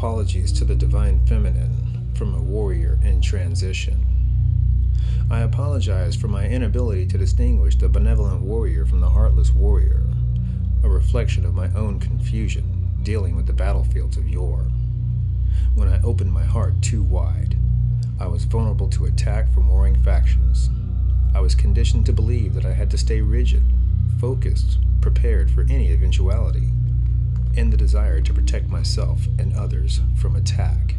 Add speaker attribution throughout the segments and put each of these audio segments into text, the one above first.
Speaker 1: apologies to the divine feminine from a warrior in transition. I apologize for my inability to distinguish the benevolent warrior from the heartless warrior, a reflection of my own confusion dealing with the battlefields of yore. When I opened my heart too wide, I was vulnerable to attack from warring factions. I was conditioned to believe that I had to stay rigid, focused, prepared for any eventuality, in the desire to protect myself and others from attack.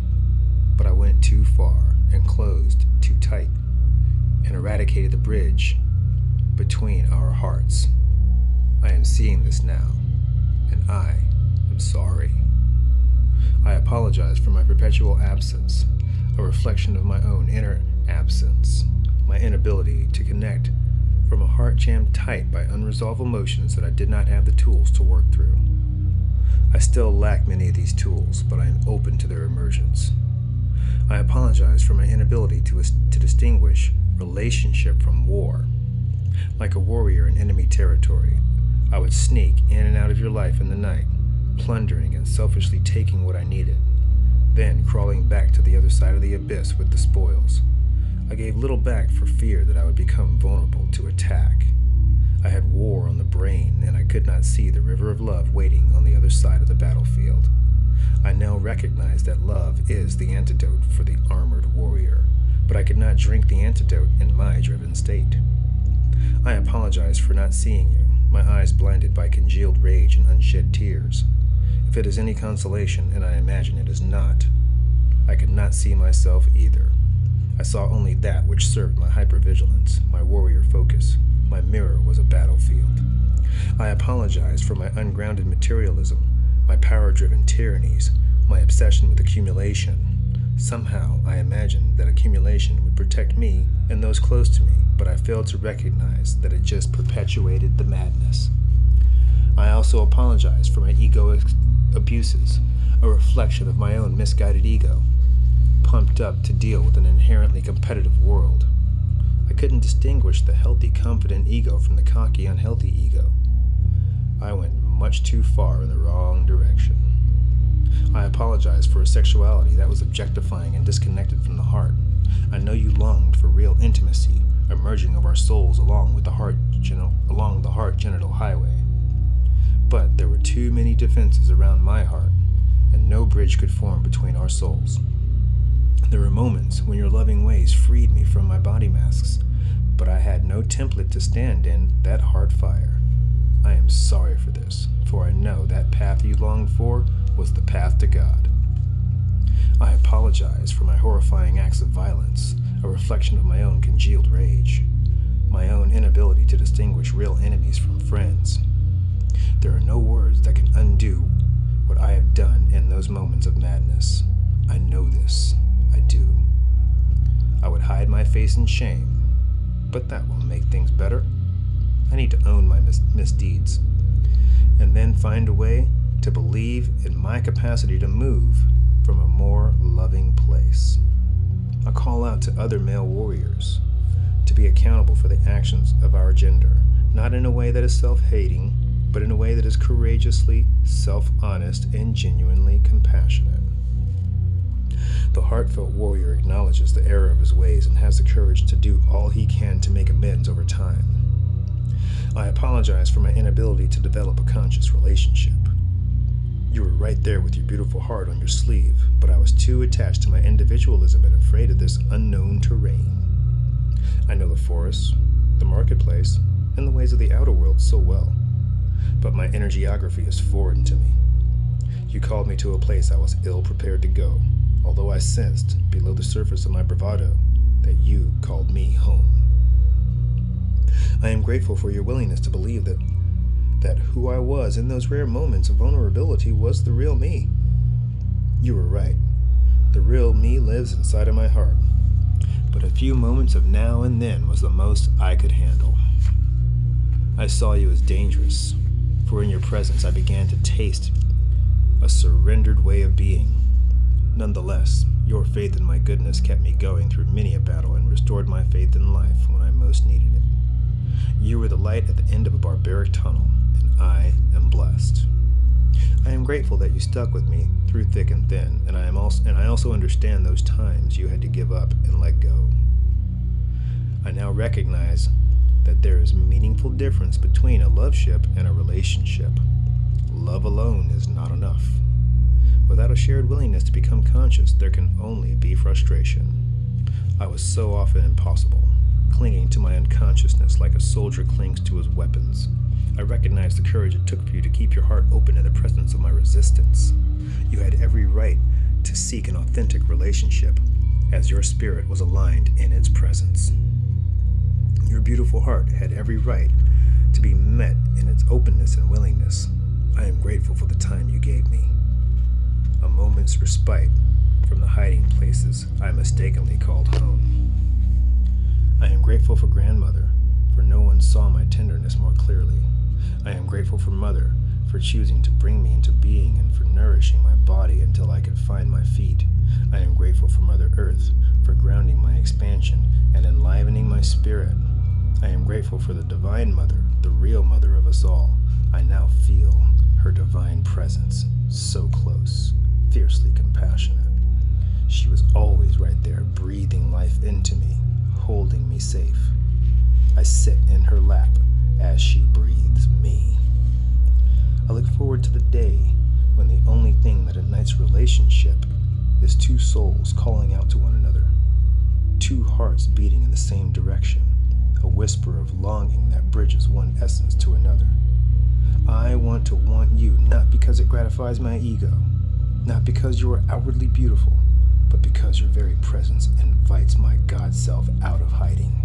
Speaker 1: But I went too far and closed too tight, and eradicated the bridge between our hearts. I am seeing this now, and I am sorry. I apologize for my perpetual absence, a reflection of my own inner absence, my inability to connect from a heart jammed tight by unresolved emotions that I did not have the tools to work through. I still lack many of these tools, but I am open to their emergence. I apologize for my inability to distinguish relationship from war. Like a warrior in enemy territory, I would sneak in and out of your life in the night, plundering and selfishly taking what I needed, then crawling back to the other side of the abyss with the spoils. I gave little back for fear that I would become vulnerable to attack. I had war on the brain, and I could not see the river of love waiting on the other side of the battlefield. I now recognize that love is the antidote for the armored warrior, but I could not drink the antidote in my driven state. I apologize for not seeing you, my eyes blinded by congealed rage and unshed tears. If it is any consolation, and I imagine it is not, I could not see myself either. I saw only that which served my hypervigilance, my warrior focus. My mirror was a battlefield. I apologize for my ungrounded materialism, my power-driven tyrannies, my obsession with accumulation. Somehow, I imagined that accumulation would protect me and those close to me, but I failed to recognize that it just perpetuated the madness. I also apologize for my egoic abuses, a reflection of my own misguided ego, pumped up to deal with an inherently competitive world. I couldn't distinguish the healthy, confident ego from the cocky, unhealthy ego. I went much too far in the wrong direction. I apologize for a sexuality that was objectifying and disconnected from the heart. I know you longed for real intimacy, a merging of our souls along the heart genital highway. But there were too many defenses around my heart, and no bridge could form between our souls. There were moments when your loving ways freed me from my body masks, but I had no template to stand in that hard fire. I am sorry for this, for I know that path you longed for was the path to God. I apologize for my horrifying acts of violence, a reflection of my own congealed rage, my own inability to distinguish real enemies from friends. There are no words that can undo what I have done in those moments of madness. I know this. I do. I would hide my face in shame, but that won't make things better. I need to own my misdeeds, and then find a way to believe in my capacity to move from a more loving place. I call out to other male warriors to be accountable for the actions of our gender, not in a way that is self-hating, but in a way that is courageously self-honest and genuinely compassionate. The heartfelt warrior acknowledges the error of his ways and has the courage to do all he can to make amends over time. I apologize for my inability to develop a conscious relationship. You were right there with your beautiful heart on your sleeve, but I was too attached to my individualism and afraid of this unknown terrain. I know the forest, the marketplace, and the ways of the outer world so well, but my inner geography is foreign to me. You called me to a place I was ill prepared to go, although I sensed, below the surface of my bravado, that you called me home. I am grateful for your willingness to believe that who I was in those rare moments of vulnerability was the real me. You were right. The real me lives inside of my heart. But a few moments of now and then was the most I could handle. I saw you as dangerous, for in your presence I began to taste a surrendered way of being. Nonetheless, your faith in my goodness kept me going through many a battle and restored my faith in life when I most needed it. You were the light at the end of a barbaric tunnel, and I am blessed. I am grateful that you stuck with me through thick and thin, and I also understand those times you had to give up and let go. I now recognize that there is meaningful difference between a love ship and a relationship. Love alone is not enough. Without a shared willingness to become conscious, there can only be frustration. I was so often impossible, clinging to my unconsciousness like a soldier clings to his weapons. I recognized the courage it took for you to keep your heart open in the presence of my resistance. You had every right to seek an authentic relationship, as your spirit was aligned in its presence. Your beautiful heart had every right to be met in its openness and willingness. I am grateful for the time you gave me. A moment's respite from the hiding places I mistakenly called home. I am grateful for grandmother, for no one saw my tenderness more clearly. I am grateful for mother, for choosing to bring me into being and for nourishing my body until I could find my feet. I am grateful for Mother Earth, for grounding my expansion and enlivening my spirit. I am grateful for the Divine Mother, the real mother of us all. I now feel her divine presence, so close, fiercely compassionate. She was always right there, breathing life into me, holding me safe. I sit in her lap as she breathes me. I look forward to the day when the only thing that ignites relationship is two souls calling out to one another, two hearts beating in the same direction, a whisper of longing that bridges one essence to another. I want to want you, not because it gratifies my ego, not because you are outwardly beautiful, but because your very presence invites my God self out of hiding.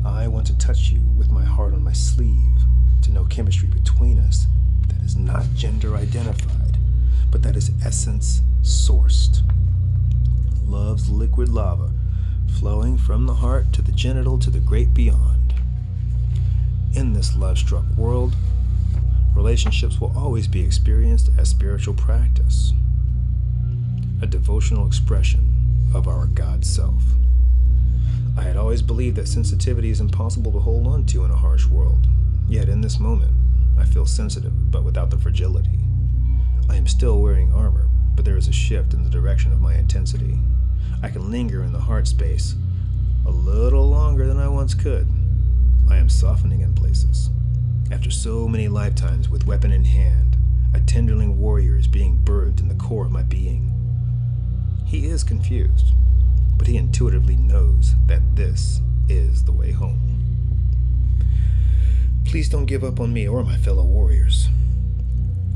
Speaker 1: I want to touch you with my heart on my sleeve, to know chemistry between us that is not gender identified, but that is essence sourced. Love's liquid lava, flowing from the heart to the genital to the great beyond. In this love-struck world, relationships will always be experienced as spiritual practice, a devotional expression of our God self. I had always believed that sensitivity is impossible to hold on to in a harsh world, yet in this moment, I feel sensitive, but without the fragility. I am still wearing armor, but there is a shift in the direction of my intensity. I can linger in the heart space a little longer than I once could. I am softening in places. After so many lifetimes with weapon in hand, a tenderling warrior is being birthed in the core of my being. He is confused, but he intuitively knows that this is the way home. Please don't give up on me or my fellow warriors.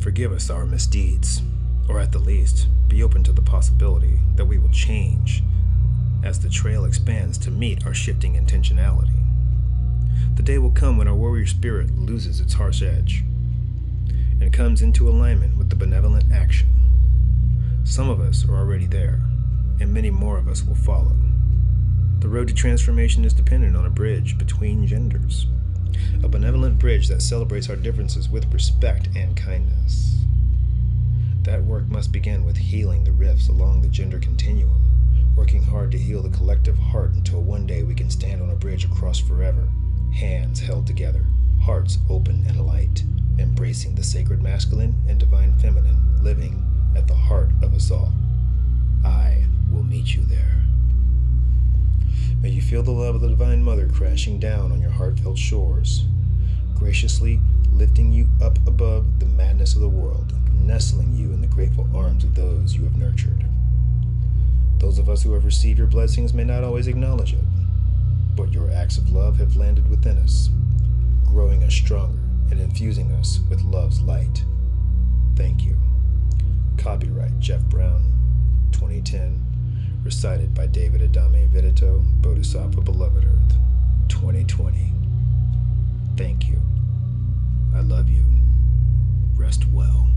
Speaker 1: Forgive us our misdeeds, or at the least, be open to the possibility that we will change as the trail expands to meet our shifting intentionality. The day will come when our warrior spirit loses its harsh edge and comes into alignment with the benevolent action. Some of us are already there, and many more of us will follow. The road to transformation is dependent on a bridge between genders, a benevolent bridge that celebrates our differences with respect and kindness. That work must begin with healing the rifts along the gender continuum, working hard to heal the collective heart until one day we can stand on a bridge across forever, hands held together, hearts open and light, embracing the sacred masculine and divine feminine living at the heart of us all. I will meet you there. May you feel the love of the Divine Mother crashing down on your heartfelt shores, graciously lifting you up above the madness of the world, nestling you in the grateful arms of those you have nurtured. Those of us who have received your blessings may not always acknowledge it, but your acts of love have landed within us, growing us stronger and infusing us with love's light. Thank you. Copyright Jeff Brown, 2010. Recited by David Adame Vidito, Bodhisattva Beloved Earth, 2020. Thank you. I love you. Rest well.